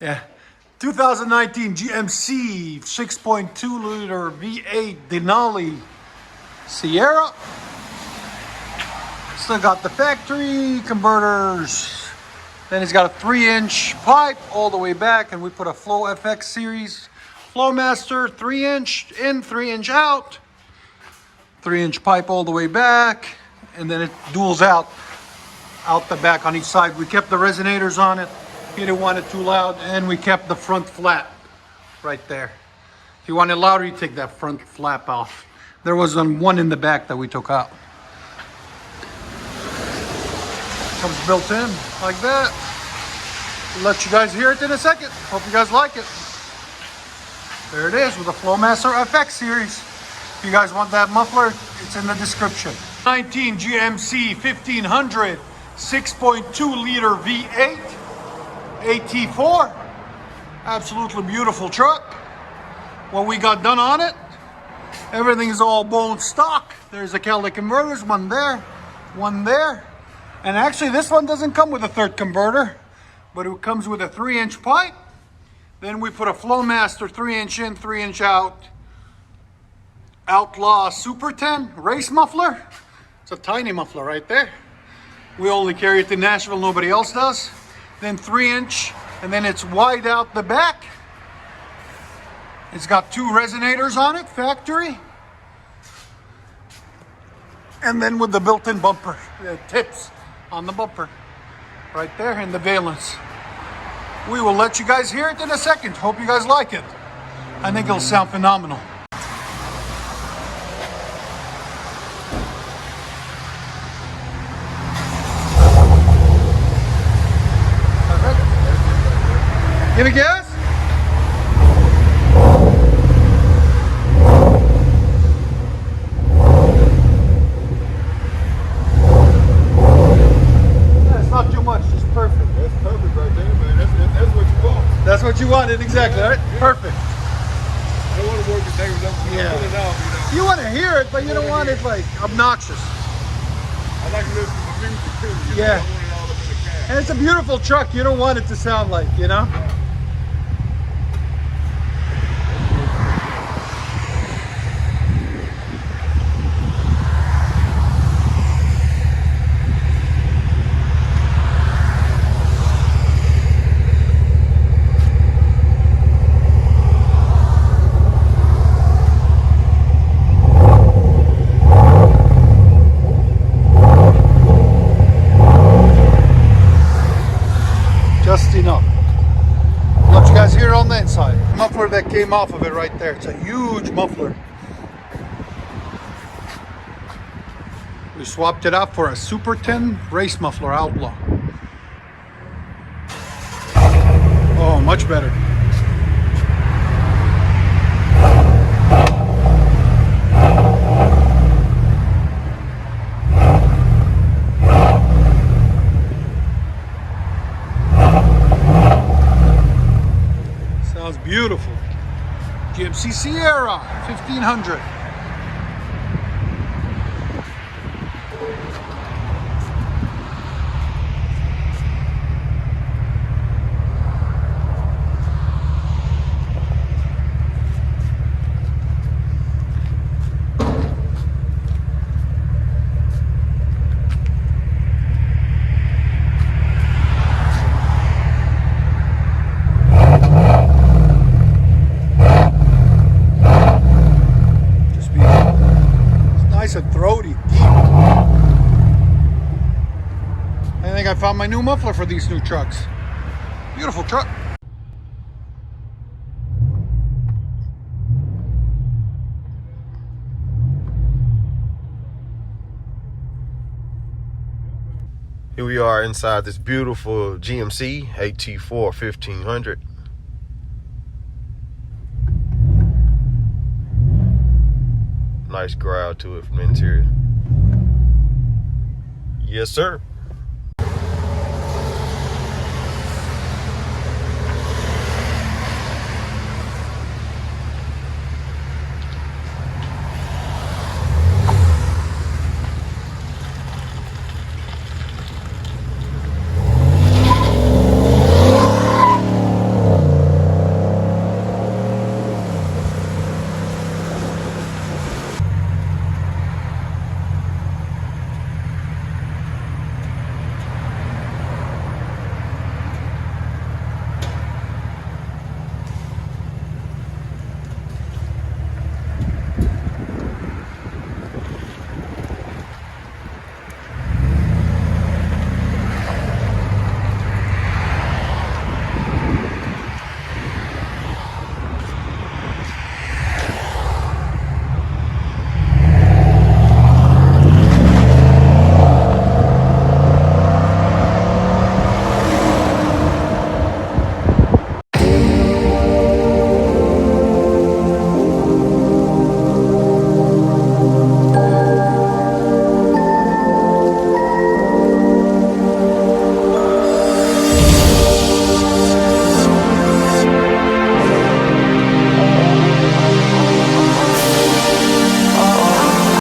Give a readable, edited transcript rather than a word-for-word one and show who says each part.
Speaker 1: Yeah. 2019 GMC 6.2 liter V8 Denali Sierra. Still got the factory converters. Then it's got a 3-inch pipe all the way back, and we put a Flow FX series FLOWMASTER 3-inch in, 3-inch out. 3-inch pipe all the way back, and then it duals out the back on each side. We kept the resonators on it. He didn't want it too loud, and we kept the front flat right there. If you want it louder, you take that front flap off. There was one in the back that we took out. Comes built in like that. We'll let you guys hear it in a second. Hope you guys like it. There it is with the FLOWMASTER FX series. If you guys want that muffler, it's in the description. 19 GMC 1500 6.2 liter V8 AT4. Absolutely beautiful truck. What we got done on it, everything is all bone stock. There's the catalytic converters, one there. And actually this one doesn't come with a third converter, but it comes with a 3-inch pipe. Then we put a FLOWMASTER 3-inch in, 3-inch out. OUTLAW Super 10 race muffler. It's a tiny muffler right there. We only carry it in Nashville, nobody else does. Then 3-inch, and then it's wide out the back. It's got 2 resonators on it, factory. And then with the built-in bumper, the tips on the bumper, right there, and the valence. We will let you guys hear it in a second. Hope you guys like it. I think it'll sound phenomenal. Give it gas? That's not too much, just perfect.
Speaker 2: That's perfect right there, man. That's what you want.
Speaker 1: That's what you wanted, exactly, right? Yeah. Perfect.
Speaker 2: I don't want to work the neighbors up.
Speaker 1: Yeah.
Speaker 2: Pull it off,
Speaker 1: You want to hear it, but you don't want it like obnoxious.
Speaker 2: I like to listen to the music too.
Speaker 1: Yeah.
Speaker 2: I want it all up in the cab.
Speaker 1: And it's a beautiful truck. You don't want it to sound like, you know? Just enough. Let you guys hear it on the inside. Muffler that came off of it right there. It's a huge muffler. We swapped it out for a Super 10 race muffler Outlaw. Oh, much better. Sounds beautiful. GMC Sierra 1500. And throaty, deep. I think I found my new muffler for these new trucks. Beautiful truck.
Speaker 2: Here we are inside this beautiful GMC AT4 1500. Nice growl to it from the interior. Yes, sir.